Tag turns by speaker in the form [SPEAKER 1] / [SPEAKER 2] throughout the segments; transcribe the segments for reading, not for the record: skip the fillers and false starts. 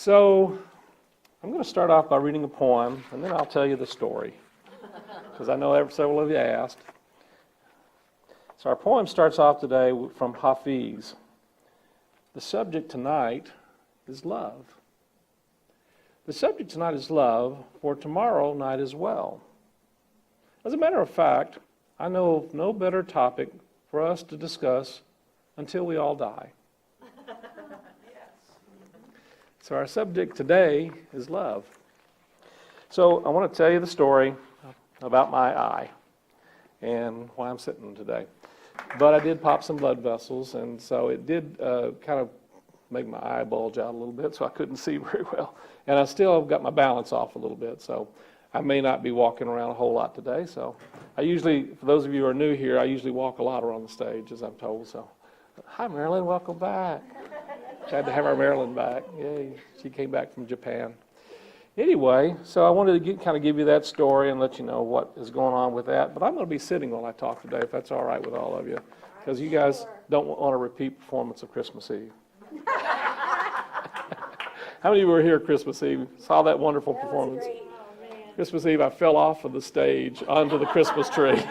[SPEAKER 1] So I'm going to start off by reading a poem, and then I'll tell you the story, because I know several of you asked. So our poem starts off today from Hafiz. The subject tonight is love. The subject tonight is love, for tomorrow night as well. As a matter of fact, I know of no better topic for us to discuss until we all die. So our subject today is love. So I want to tell you the story about my eye and why I'm sitting today. But I did pop some blood vessels, and so it did kind of make my eye bulge out a little bit, so I couldn't see very well. And I still got my balance off a little bit, so I may not be walking around a whole lot today. So I usually, for those of you who are new here, I usually walk a lot around the stage, as I'm told. So, hi Marilyn, welcome back. Glad to have our Marilyn back. Yay, she came back from Japan. Anyway, so I wanted to kind of give you that story and let you know what is going on with that. But I'm going to be sitting while I talk today, if that's all right with all of you, because you guys don't want a repeat performance of Christmas Eve. How many of you were here Christmas Eve? Saw that wonderful performance?
[SPEAKER 2] Great. Oh, man.
[SPEAKER 1] Christmas Eve, I fell off of the stage onto the Christmas tree.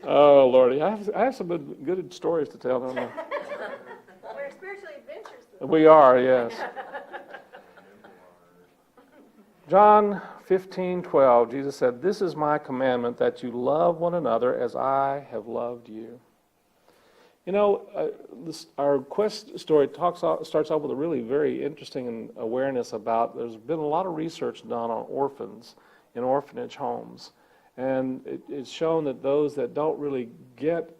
[SPEAKER 1] Oh, Lordy. I have some good stories to tell, don't I?
[SPEAKER 2] We're spiritually adventurous.
[SPEAKER 1] We are, yes. John 15:12, Jesus said, "This is my commandment, that you love one another as I have loved you." You know, our quest story starts off with a really very interesting awareness about, there's been a lot of research done on orphans in orphanage homes. And it's shown that those that don't really get,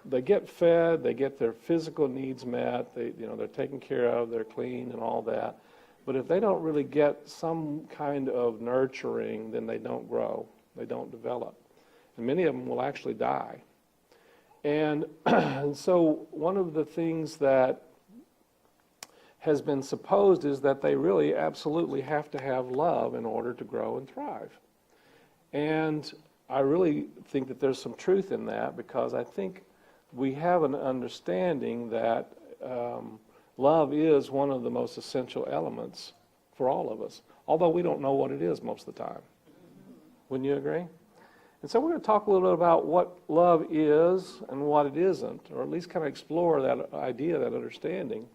[SPEAKER 1] they get fed, they get their physical needs met, they're taken care of, they're clean and all that. But if they don't really get some kind of nurturing, then they don't grow, they don't develop. And many of them will actually die. And so one of the things that has been supposed is that they really absolutely have to have love in order to grow and thrive. And I really think that there's some truth in that, because I think we have an understanding that love is one of the most essential elements for all of us, although we don't know what it is most of the time. Wouldn't you agree? And so we're going to talk a little bit about what love is and what it isn't, or at least kind of explore that idea, that understanding,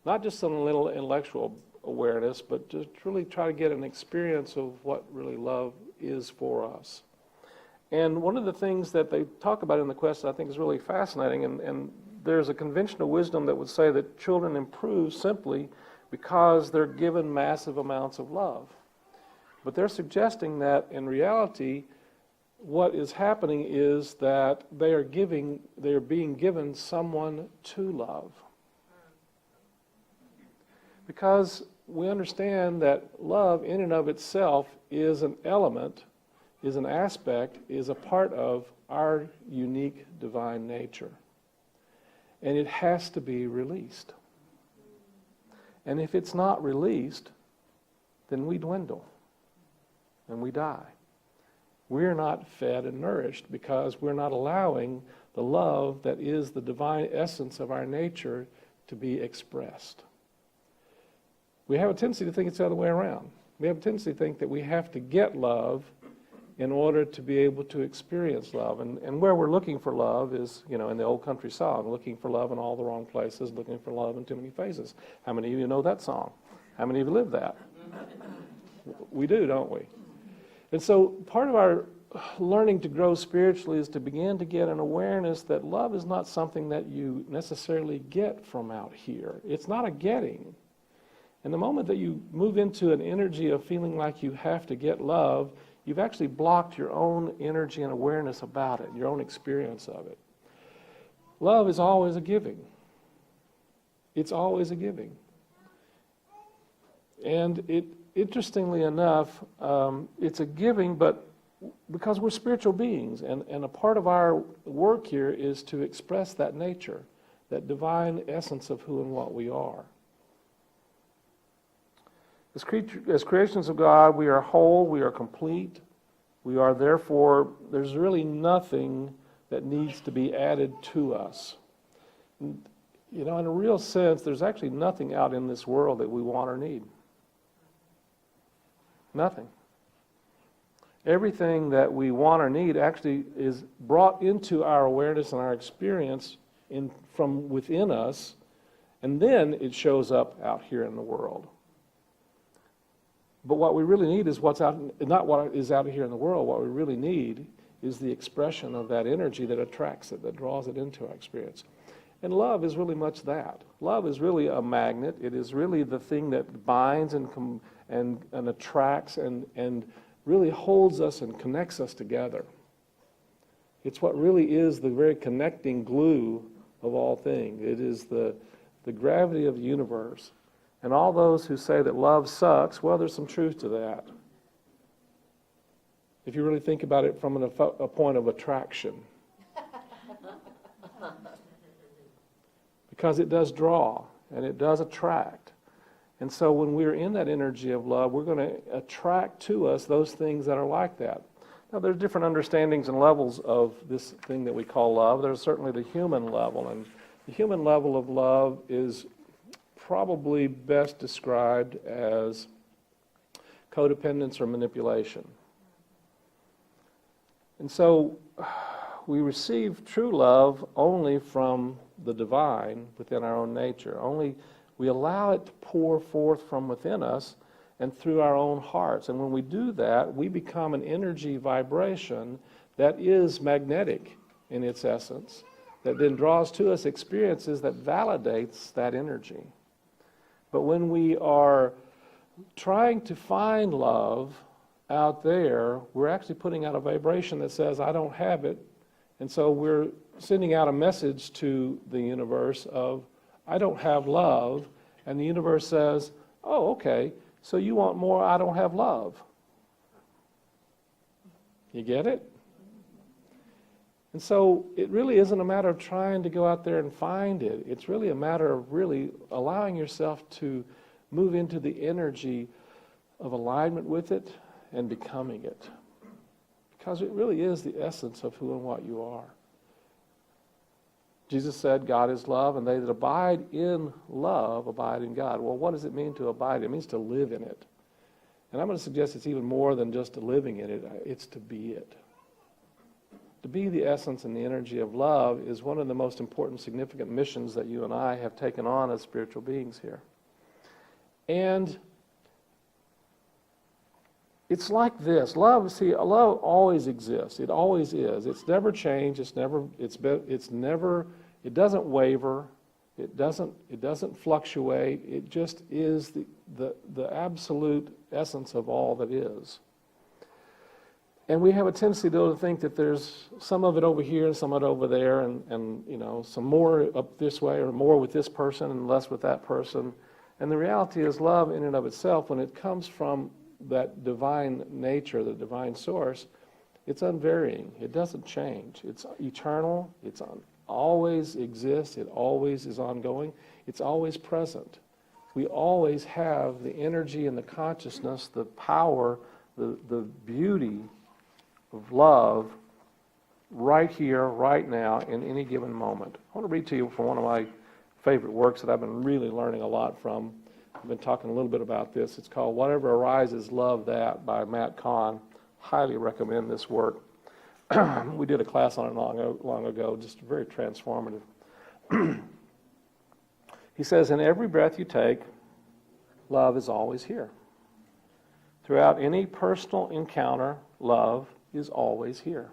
[SPEAKER 1] not just on a little intellectual awareness, but just really try to get an experience of what really love is for us. And one of the things that they talk about in the quest I think is really fascinating, and there's a conventional wisdom that would say that children improve simply because they're given massive amounts of love. But they're suggesting that in reality, what is happening is that they are being given someone to love. Because we understand that love in and of itself is an element, is an aspect, is a part of our unique divine nature. And it has to be released. And if it's not released, then we dwindle and we die. We're not fed and nourished because we're not allowing the love that is the divine essence of our nature to be expressed. We have a tendency to think it's the other way around. We have a tendency to think that we have to get love in order to be able to experience love. And where we're looking for love is, in the old country song, looking for love in all the wrong places, looking for love in too many faces. How many of you know that song? How many of you live that? We do, don't we? And so part of our learning to grow spiritually is to begin to get an awareness that love is not something that you necessarily get from out here. It's not a getting. And the moment that you move into an energy of feeling like you have to get love, you've actually blocked your own energy and awareness about it, your own experience of it. Love is always a giving. It's always a giving. And interestingly enough, it's a giving, but because we're spiritual beings, and a part of our work here is to express that nature, that divine essence of who and what we are. As creations of God, we are whole, we are complete, we are therefore, there's really nothing that needs to be added to us. in a real sense, there's actually nothing out in this world that we want or need. Nothing. Everything that we want or need actually is brought into our awareness and our experience from within us, and then it shows up out here in the world. But what we really need is not what is out here in the world. What we really need is the expression of that energy that attracts it, that draws it into our experience. And love is really much that. Love is really a magnet. It is really the thing that binds and attracts and really holds us and connects us together. It's what really is the very connecting glue of all things. It is the gravity of the universe. And all those who say that love sucks, well, there's some truth to that. If you really think about it from a point of attraction. Because it does draw, and it does attract. And so when we're in that energy of love, we're going to attract to us those things that are like that. Now, there's different understandings and levels of this thing that we call love. There's certainly the human level, and the human level of love is probably best described as codependence or manipulation. And so we receive true love only from the divine within our own nature. Only we allow it to pour forth from within us and through our own hearts. And when we do that, we become an energy vibration that is magnetic in its essence, that then draws to us experiences that validates that energy. But when we are trying to find love out there, we're actually putting out a vibration that says, I don't have it. And so we're sending out a message to the universe of, I don't have love. And the universe says, oh, okay, so you want more, I don't have love. You get it? And so it really isn't a matter of trying to go out there and find it. It's really a matter of really allowing yourself to move into the energy of alignment with it and becoming it. Because it really is the essence of who and what you are. Jesus said, God is love, and they that abide in love abide in God. Well, what does it mean to abide? It means to live in it. And I'm going to suggest it's even more than just living in it. It's to be it. To be the essence and the energy of love is one of the most important, significant missions that you and I have taken on as spiritual beings here. And it's like this. Love always exists. It always is. It's never changed. It doesn't waver. It doesn't fluctuate. It just is the absolute essence of all that is. And we have a tendency to think that there's some of it over here and some of it over there, and some more up this way or more with this person and less with that person. And the reality is, love in and of itself, when it comes from that divine nature, the divine source, it's unvarying. It doesn't change. It's eternal. It always exists. It always is ongoing. It's always present. We always have the energy and the consciousness, the power, the beauty of love right here, right now, in any given moment. I want to read to you from one of my favorite works that I've been really learning a lot from. I've been talking a little bit about this. It's called Whatever Arises, Love That by Matt Kahn. Highly recommend this work. We did a class on it long ago, just very transformative. He says, in every breath you take, love is always here. Throughout any personal encounter, love is always here.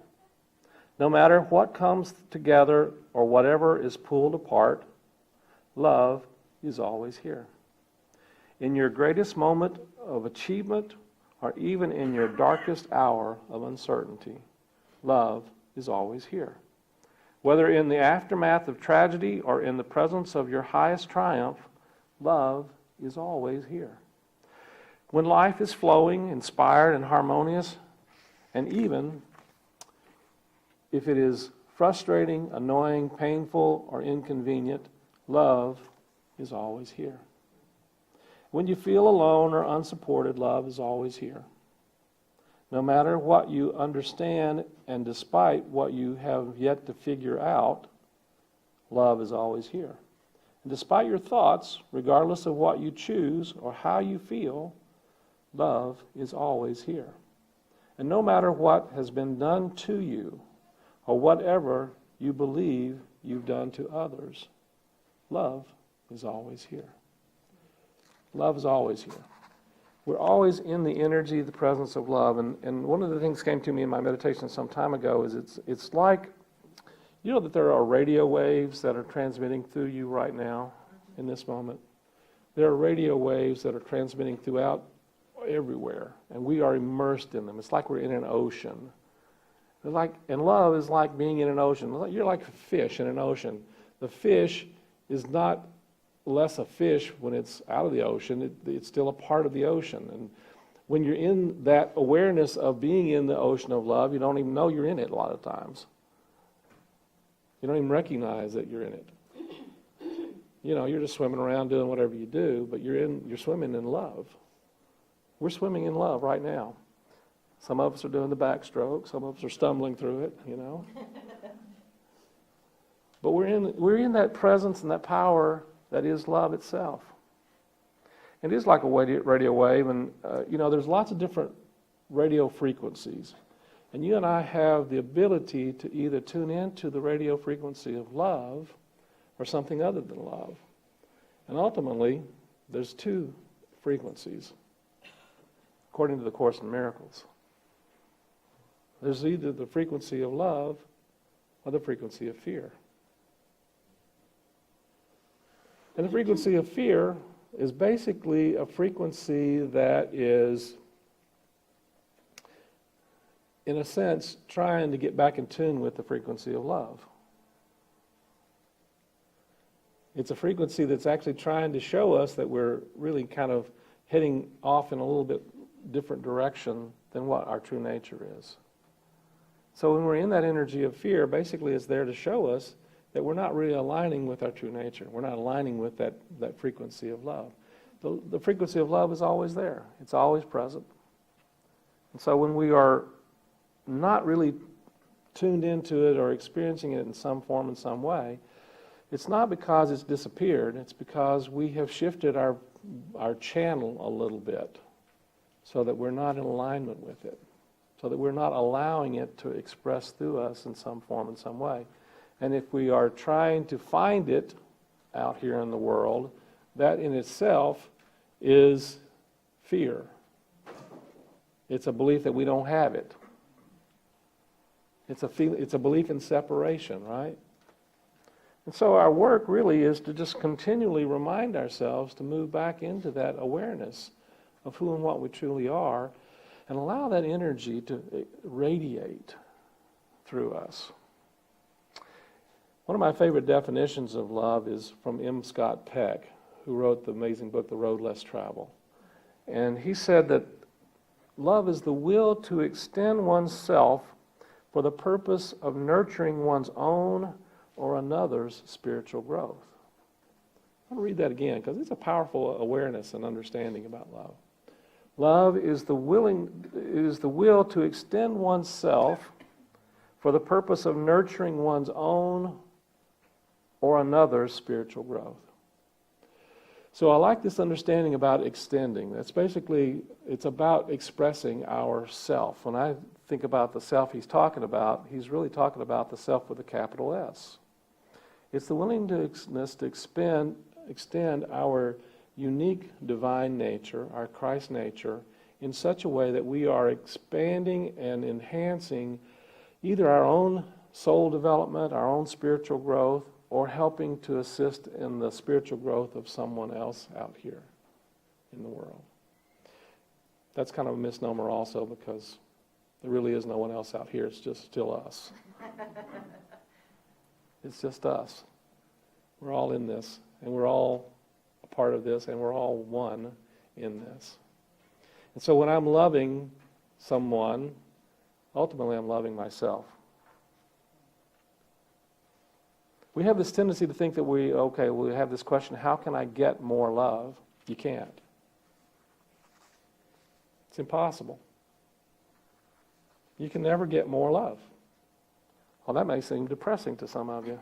[SPEAKER 1] No matter what comes together or whatever is pulled apart, love is always here. In your greatest moment of achievement, or even in your darkest hour of uncertainty, love is always here. Whether in the aftermath of tragedy or in the presence of your highest triumph, love is always here. When life is flowing, inspired, and harmonious, and even if it is frustrating, annoying, painful, or inconvenient, love is always here. When you feel alone or unsupported, love is always here. No matter what you understand and despite what you have yet to figure out, love is always here. Despite your thoughts, regardless of what you choose or how you feel, love is always here. And no matter what has been done to you or whatever you believe you've done to others, love is always here. Love is always here. We're always in the energy, the presence of love. And one of the things that came to me in my meditation some time ago is it's like, you know that there are radio waves that are transmitting through you right now in this moment? There are radio waves that are transmitting throughout everywhere, and we are immersed in them. It's like we're in an ocean. And love is like being in an ocean. You're like a fish in an ocean. The fish is not less a fish when it's out of the ocean. It's still a part of the ocean. And when you're in that awareness of being in the ocean of love, you don't even know you're in it a lot of times. You don't even recognize that you're in it. You know, you're just swimming around doing whatever you do, but you're swimming in love. We're swimming in love right now. Some of us are doing the backstroke. Some of us are stumbling through it, you know. But we're in that presence and that power that is love itself. It is like a radio wave, and you know, there's lots of different radio frequencies. And you and I have the ability to either tune into the radio frequency of love or something other than love. And ultimately, there's two frequencies, according to the Course in Miracles. There's either the frequency of love or the frequency of fear. And the frequency of fear is basically a frequency that is, in a sense, trying to get back in tune with the frequency of love. It's a frequency that's actually trying to show us that we're really kind of heading off in a little bit different direction than what our true nature is. So when we're in that energy of fear, basically it's there to show us that we're not really aligning with our true nature. We're not aligning with that frequency of love. The frequency of love is always there. It's always present. And so when we are not really tuned into it or experiencing it in some form, in some way, it's not because it's disappeared. It's because we have shifted our channel a little bit so that we're not in alignment with it, so that we're not allowing it to express through us in some form, in some way. And if we are trying to find it out here in the world, that in itself is fear. It's a belief that we don't have it. It's a belief in separation, right? And so our work really is to just continually remind ourselves to move back into that awareness of who and what we truly are and allow that energy to radiate through us. One of my favorite definitions of love is from M. Scott Peck, who wrote the amazing book, The Road Less Traveled. And he said that love is the will to extend oneself for the purpose of nurturing one's own or another's spiritual growth. I'm going to read that again because it's a powerful awareness and understanding about love. Love is the will to extend oneself for the purpose of nurturing one's own or another's spiritual growth. So I like this understanding about extending. That's basically, it's about expressing our self. When I think about the self he's talking about, he's really talking about the self with a capital S. It's the willingness to extend our unique divine nature, our Christ nature, in such a way that we are expanding and enhancing either our own soul development, our own spiritual growth, or helping to assist in the spiritual growth of someone else out here in the world. That's kind of a misnomer also because there really is no one else out here. It's just still us. It's just us. We're all in this, and we're all a part of this, and we're all one in this. And so when I'm loving someone, ultimately I'm loving myself. We have this tendency to think that we have this question, how can I get more love? You can't. It's impossible. You can never get more love. Well, that may seem depressing to some of you.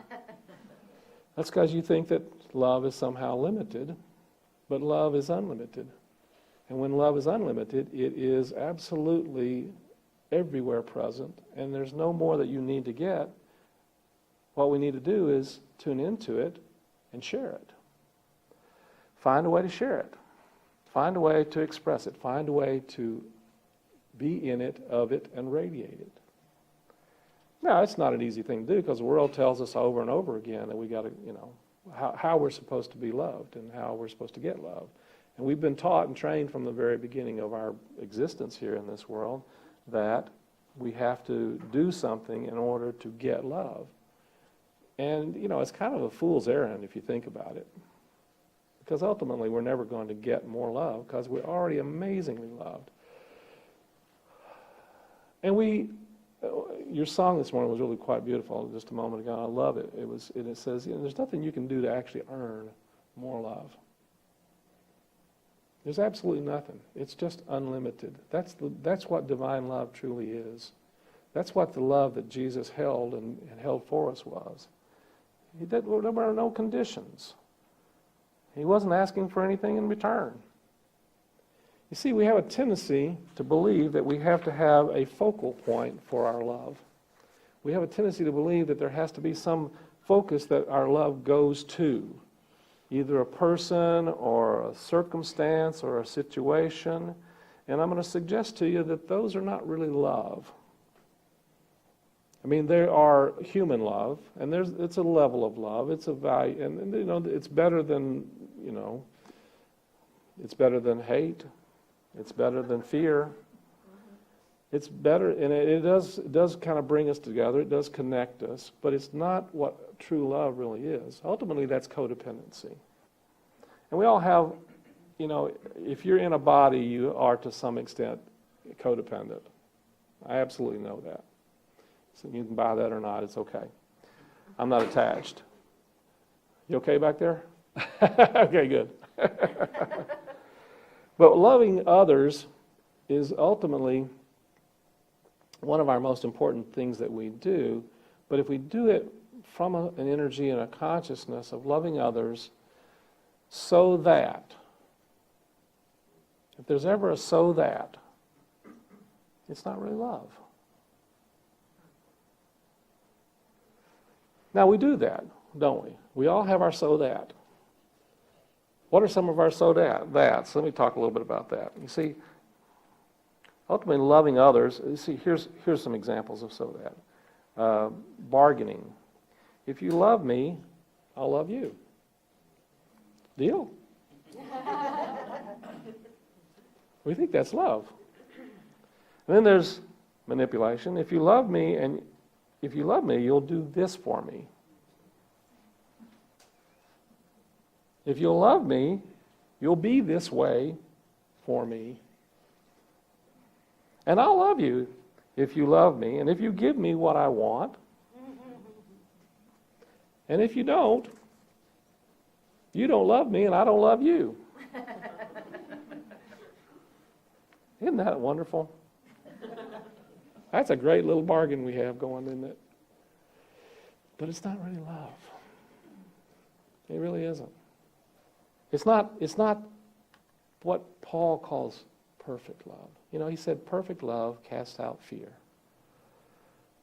[SPEAKER 1] That's because you think that love is somehow limited, but love is unlimited. And when love is unlimited, it is absolutely everywhere present, and there's no more that you need to get. What we need to do is tune into it and share it. Find a way to share it. Find a way to express it. Find a way to be in it, of it, and radiate it. Now, it's not an easy thing to do because the world tells us over and over again that we got to, how we're supposed to be loved and how we're supposed to get loved. And we've been taught and trained from the very beginning of our existence here in this world that we have to do something in order to get love. And, it's kind of a fool's errand if you think about it. Because ultimately we're never going to get more love because we're already amazingly loved. And your song this morning was really quite beautiful just a moment ago. I love it. It says, there's nothing you can do to actually earn more love. There's absolutely nothing. It's just unlimited. That's what divine love truly is. That's what the love that Jesus held and held for us was. There were no conditions. He wasn't asking for anything in return. You see, we have a tendency to believe that we have to have a focal point for our love. We have a tendency to believe that there has to be some focus that our love goes to. Either a person or a circumstance or a situation. And I'm going to suggest to you that those are not really love. I mean, there are human love, and it's a level of love. It's a value, and it's better than, it's better than hate. It's better than fear. It's better, and it does kind of bring us together. It does connect us, but it's not what true love really is. Ultimately, that's codependency. And we all have, if you're in a body, you are to some extent codependent. I absolutely know that. So you can buy that or not, it's okay. I'm not attached. You okay back there? Okay, good. But loving others is ultimately one of our most important things that we do. But if we do it from an energy and a consciousness of loving others so that, if there's ever a so that, it's not really love. Now we do that, don't we? We all have our so that. What are some of our so that's? Let me talk a little bit about that. You see, ultimately loving others, here's some examples of so that. Bargaining. If you love me, I'll love you. Deal? We think that's love. And then there's manipulation. If you love me, you'll do this for me. If you'll love me, you'll be this way for me. And I'll love you if you love me, and if you give me what I want. And if you don't love me, and I don't love you. Isn't that wonderful? That's a great little bargain we have going, isn't it? But it's not really love. It really isn't. It's not what Paul calls perfect love. He said perfect love casts out fear.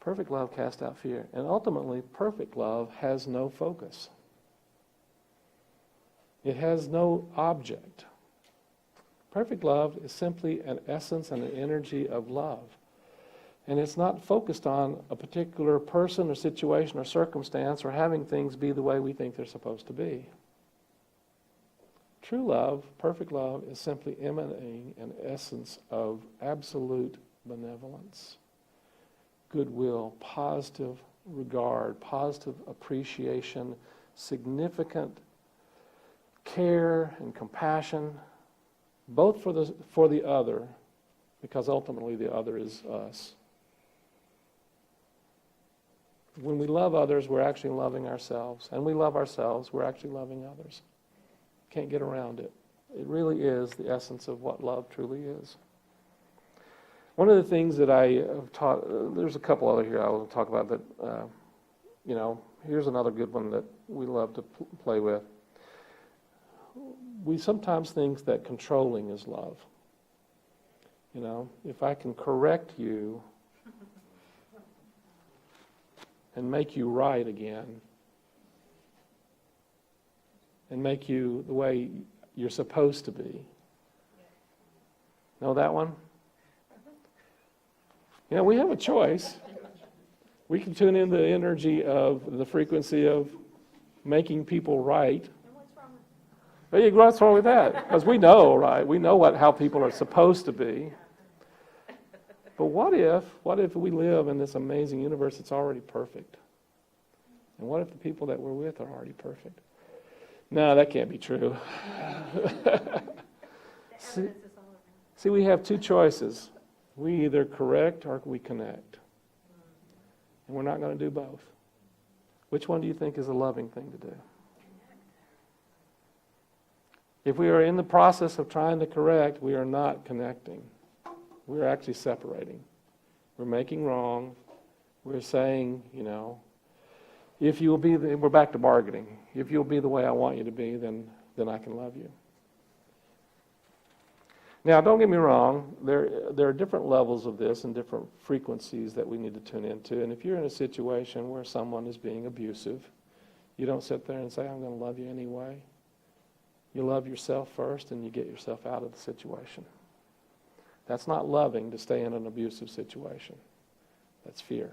[SPEAKER 1] Perfect love casts out fear. And ultimately, perfect love has no focus. It has no object. Perfect love is simply an essence and an energy of love. And it's not focused on a particular person or situation or circumstance or having things be the way we think they're supposed to be. True love, perfect love, is simply emanating an essence of absolute benevolence, goodwill, positive regard, positive appreciation, significant care and compassion, both for the other, because ultimately the other is us. When we love others, we're actually loving ourselves. And we love ourselves, we're actually loving others. Can't get around it. It really is the essence of what love truly is. One of the things that I have taught, there's a couple other here I will talk about that, here's another good one that, we love to play with. We sometimes think that controlling is love. You know, if I can correct you and make you right again, and make you the way you're supposed to be. Know that one? You know, we have a choice. We can tune in the energy of the frequency of making people right.
[SPEAKER 2] And what's wrong with
[SPEAKER 1] What's wrong with that? Because we know, right? We know how people are supposed to be. But what if we live in this amazing universe that's already perfect? And what if the people that we're with are already perfect? No, that can't be true. See, we have two choices. We either correct or we connect. And we're not going to do both. Which one do you think is a loving thing to do? If we are in the process of trying to correct, we are not connecting. We're actually separating. We're making wrong. We're saying, you know, if you'll be, we're back to bargaining. If you'll be the way I want you to be, then I can love you. Now, don't get me wrong. There are different levels of this and different frequencies that we need to tune into. And if you're in a situation where someone is being abusive, you don't sit there and say, I'm going to love you anyway. You love yourself first and you get yourself out of the situation. That's not loving to stay in an abusive situation. That's fear.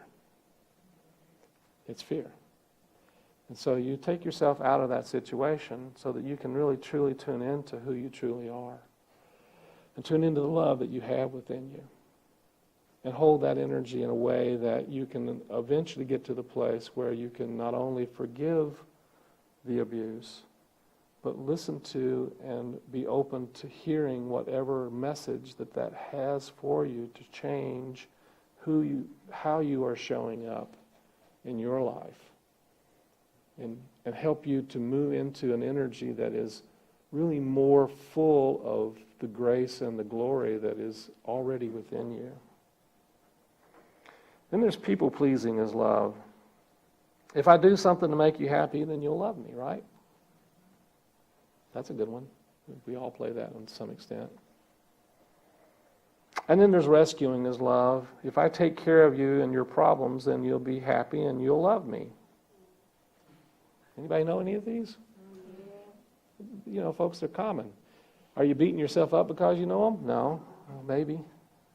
[SPEAKER 1] It's fear. And so you take yourself out of that situation so that you can really truly tune into who you truly are. And tune into the love that you have within you. And hold that energy in a way that you can eventually get to the place where you can not only forgive the abuse, but listen to and be open to hearing whatever message that has for you to change how you are showing up in your life. And help you to move into an energy that is really more full of the grace and the glory that is already within you. Then there's people-pleasing as love. If I do something to make you happy, then you'll love me, right? That's a good one. We all play that to some extent. And then there's rescuing as love. If I take care of you and your problems, then you'll be happy and you'll love me. Anybody know any of these? You know, folks, they're common. Are you beating yourself up because you know them? No. Well, maybe.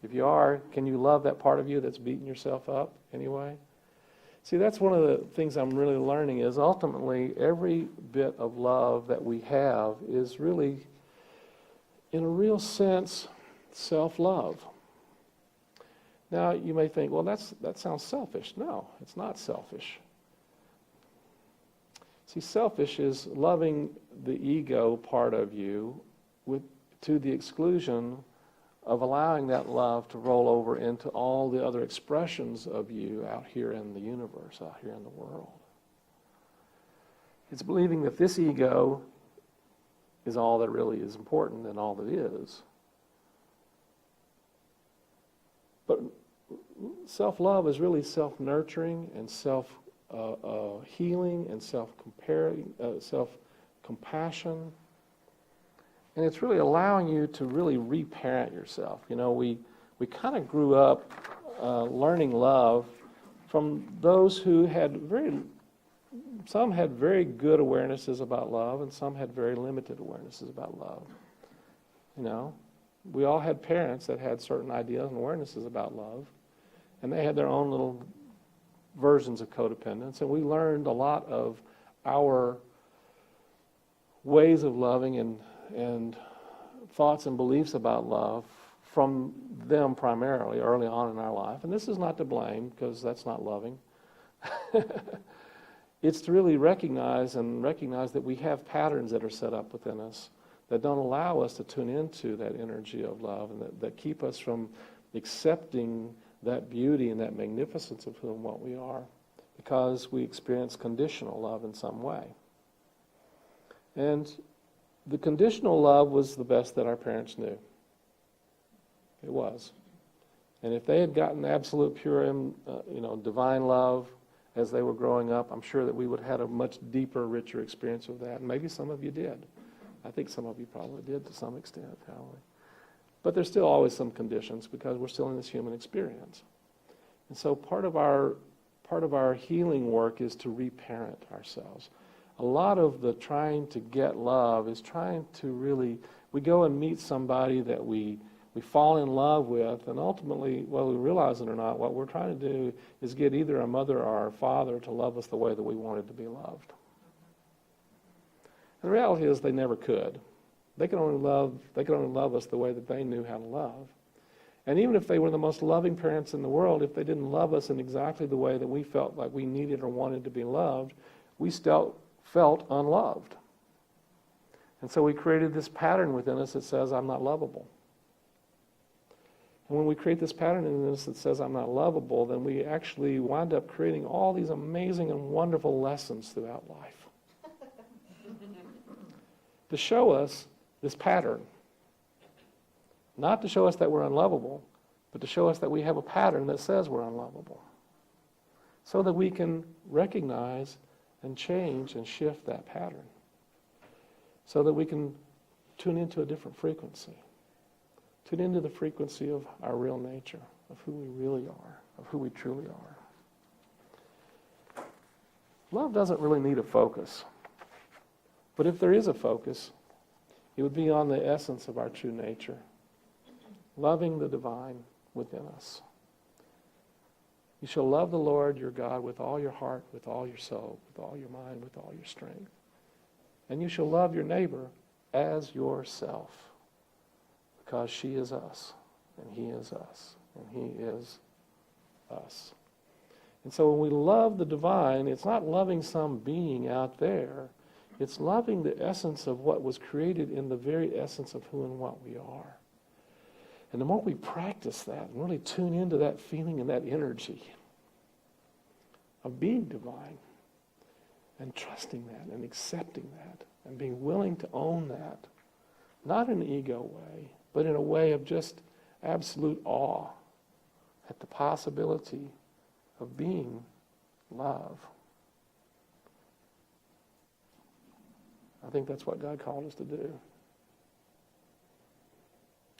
[SPEAKER 1] If you are, can you love that part of you that's beating yourself up anyway? See, that's one of the things I'm really learning is ultimately every bit of love that we have is really, in a real sense, self-love. Now, you may think, well, that sounds selfish. No, it's not selfish. See, selfish is loving the ego part of you to the exclusion of allowing that love to roll over into all the other expressions of you out here in the universe, out here in the world. It's believing that this ego is all that really is important and all that is. But self-love is really self-nurturing and self-healing and self-compassion. And it's really allowing you to really reparent yourself. You know, we kind of grew up learning love from those who had some had very good awarenesses about love and some had very limited awarenesses about love. You know, we all had parents that had certain ideas and awarenesses about love, and they had their own little versions of codependence, and we learned a lot of our ways of loving and thoughts and beliefs about love from them primarily early on in our life. And this is not to blame, because that's not loving. It's to really recognize that we have patterns that are set up within us that don't allow us to tune into that energy of love and that keep us from accepting that beauty and that magnificence of who and what we are, because we experience conditional love in some way. And the conditional love was the best that our parents knew. It was. And if they had gotten absolute, pure, divine love as they were growing up, I'm sure that we would have had a much deeper, richer experience of that. And maybe some of you did. I think some of you probably did to some extent, probably. But there's still always some conditions because we're still in this human experience. And so part of our healing work is to reparent ourselves. A lot of the trying to get love is trying to really, we go and meet somebody that we fall in love with, and ultimately, whether we realize it or not, what we're trying to do is get either our mother or our father to love us the way that we wanted to be loved. And the reality is they never could. They could only love us the way that they knew how to love. And even if they were the most loving parents in the world, if they didn't love us in exactly the way that we felt like we needed or wanted to be loved, we still felt unloved. And so we created this pattern within us that says, I'm not lovable. And when we create this pattern in us that says, I'm not lovable, then we actually wind up creating all these amazing and wonderful lessons throughout life to show us this pattern. Not to show us that we're unlovable, but to show us that we have a pattern that says we're unlovable, so that we can recognize and change and shift that pattern, so that we can tune into a different frequency, tune into the frequency of our real nature, of who we really are, of who we truly are. Love doesn't really need a focus, but if there is a focus, it would be on the essence of our true nature, loving the divine within us. You shall love the Lord your God with all your heart, with all your soul, with all your mind, with all your strength. And you shall love your neighbor as yourself, because she is us, and he is us, and he is us. And so when we love the divine, it's not loving some being out there. It's loving the essence of what was created in the very essence of who and what we are. And the more we practice that and really tune into that feeling and that energy of being divine and trusting that and accepting that and being willing to own that, not in an ego way, but in a way of just absolute awe at the possibility of being love. I think that's what God called us to do.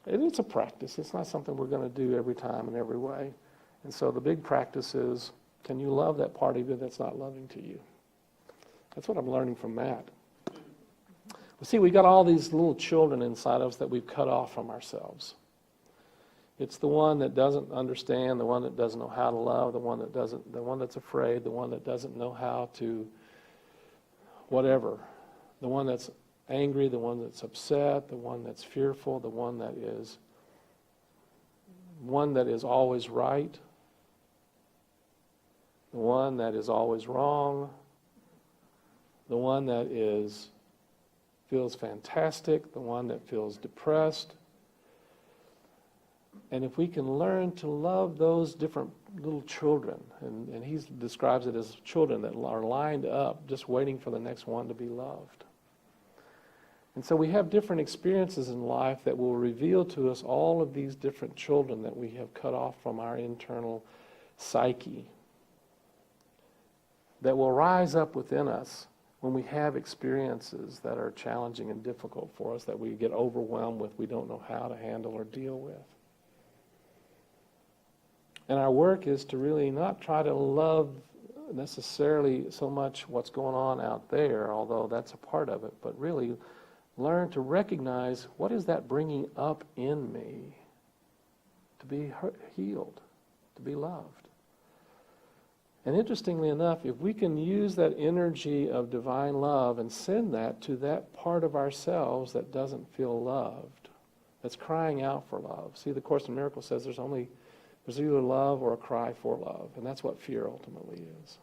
[SPEAKER 1] And it's a practice. It's not something we're going to do every time and every way. And so the big practice is, can you love that part of you that's not loving to you? That's what I'm learning from Matt. Well, see, we got all these little children inside of us that we've cut off from ourselves. It's the one that doesn't understand, the one that doesn't know how to love, the one that's afraid, the one that doesn't know how to whatever, the one that's angry, the one that's upset, the one that's fearful, the one that is always right, the one that is always wrong, the one that feels fantastic, the one that feels depressed. And if we can learn to love those different little children, and he describes it as children that are lined up just waiting for the next one to be loved. And so we have different experiences in life that will reveal to us all of these different children that we have cut off from our internal psyche, that will rise up within us when we have experiences that are challenging and difficult for us, that we get overwhelmed with, we don't know how to handle or deal with. And our work is to really not try to love necessarily so much what's going on out there, although that's a part of it, but really learn to recognize, what is that bringing up in me to be healed, to be loved. And interestingly enough, if we can use that energy of divine love and send that to that part of ourselves that doesn't feel loved, that's crying out for love. See, the Course in Miracles says there's either love or a cry for love, and that's what fear ultimately is.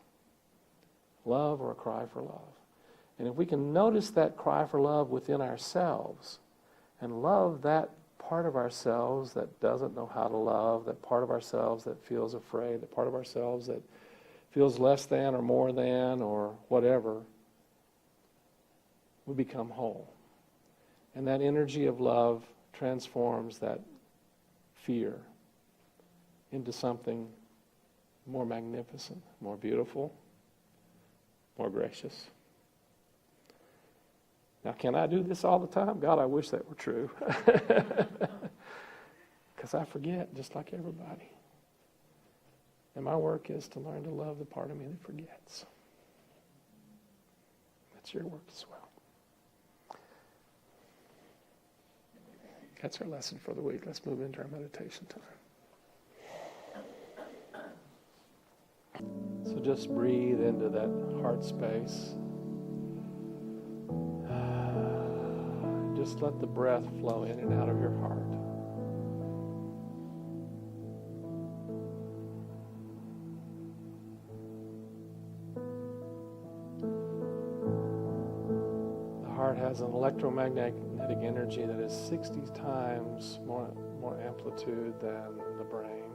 [SPEAKER 1] Love or a cry for love. And if we can notice that cry for love within ourselves and love that part of ourselves that doesn't know how to love, that part of ourselves that feels afraid, that part of ourselves that feels less than or more than or whatever, we become whole. And that energy of love transforms that fear into something more magnificent, more beautiful, more gracious. Now, can I do this all the time? God, I wish that were true. Because I forget, just like everybody. And my work is to learn to love the part of me that forgets. That's your work as well. That's our lesson for the week. Let's move into our meditation time. So just breathe into that heart space. Just let the breath flow in and out of your heart. The heart has an electromagnetic energy that is 60 times more amplitude than the brain.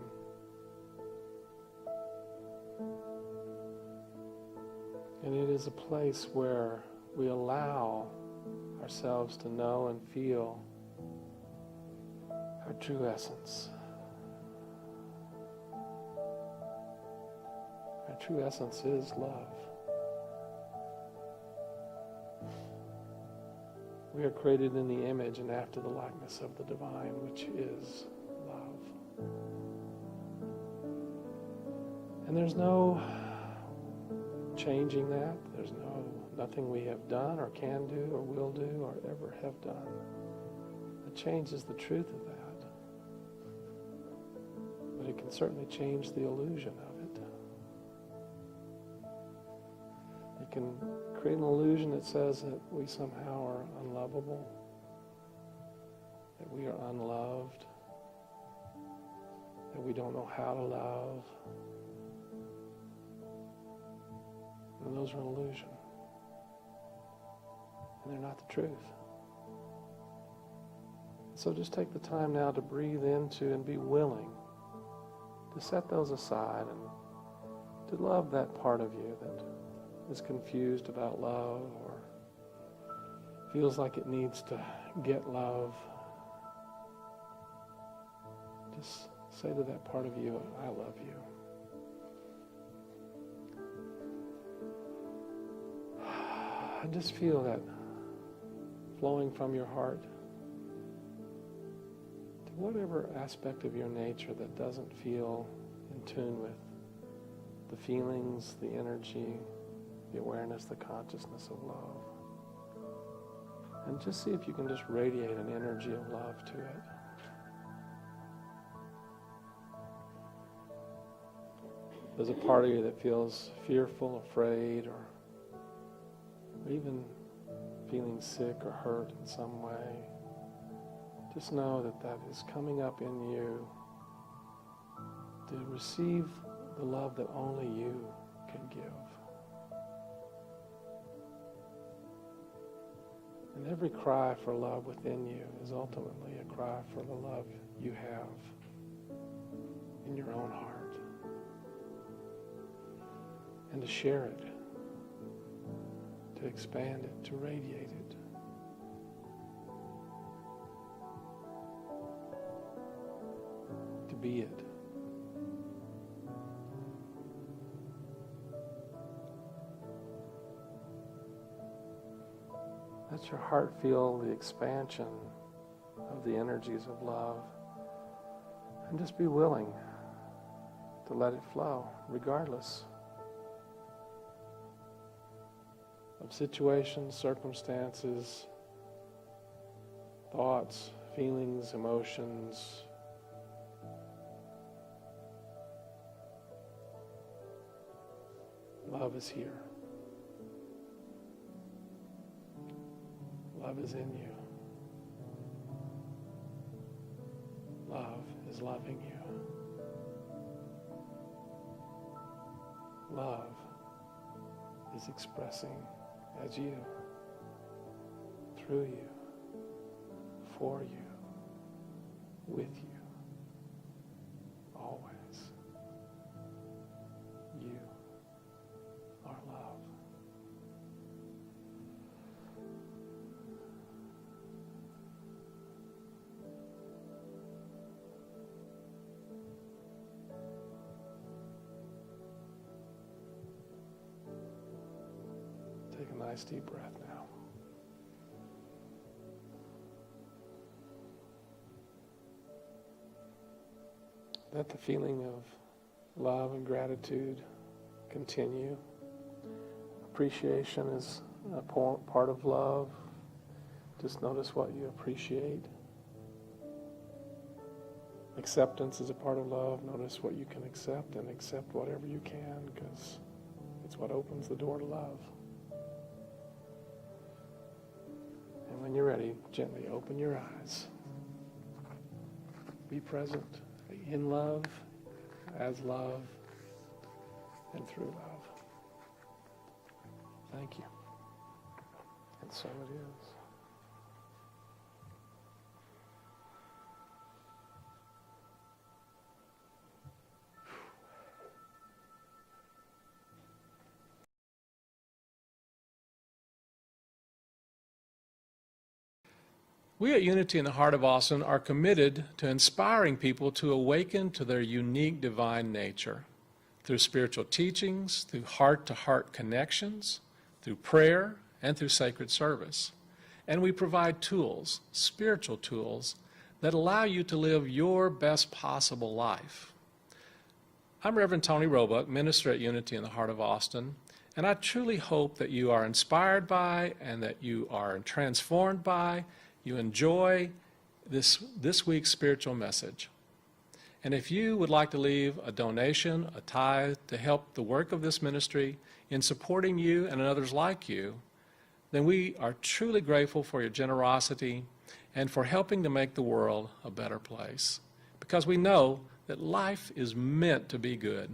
[SPEAKER 1] And it is a place where we allow ourselves to know and feel our true essence. Our true essence is love. We are created in the image and after the likeness of the divine, which is love. And there's no changing that. There's nothing we have done or can do or will do or ever have done that changes the truth of that. But it can certainly change the illusion of it. It can create an illusion that says that we somehow are unlovable, that we are unloved, that we don't know how to love. And those are an illusion. And they're not the truth. So just take the time now to breathe into and be willing to set those aside and to love that part of you that is confused about love or feels like it needs to get love. Just say to that part of you, I love you. And just feel that flowing from your heart to whatever aspect of your nature that doesn't feel in tune with the feelings, the energy, the awareness, the consciousness of love. And just see if you can just radiate an energy of love to it. There's a part of you that feels fearful, afraid, or even feeling sick or hurt in some way. Just know that that is coming up in you to receive the love that only you can give. And every cry for love within you is ultimately a cry for the love you have in your own heart. And to share it, to expand it, to radiate it. To be it. Let your heart feel the expansion of the energies of love, and just be willing to let it flow, regardless of situations, circumstances, thoughts, feelings, emotions. Love is here. Love is in you. Love is loving you. Love is expressing as you, through you, for you, with you, always. You are love. nice deep breath now. Let the feeling of love and gratitude continue. Appreciation is a part of love. Just notice what you appreciate. Acceptance is a part of love. Notice what you can accept and accept whatever you can, because it's what opens the door to love. And when you're ready, gently open your eyes. Be present in love, as love, and through love. Thank you. And so it is. We at Unity in the Heart of Austin are committed to inspiring people to awaken to their unique divine nature through spiritual teachings, through heart-to-heart connections, through prayer, and through sacred service. And we provide tools, spiritual tools, that allow you to live your best possible life. I'm Reverend Tony Roebuck, minister at Unity in the Heart of Austin, and I truly hope that you are inspired by and that you are transformed by, you enjoy this week's spiritual message. And if you would like to leave a donation, a tithe, to help the work of this ministry in supporting you and others like you, then we are truly grateful for your generosity and for helping to make the world a better place. Because we know that life is meant to be good.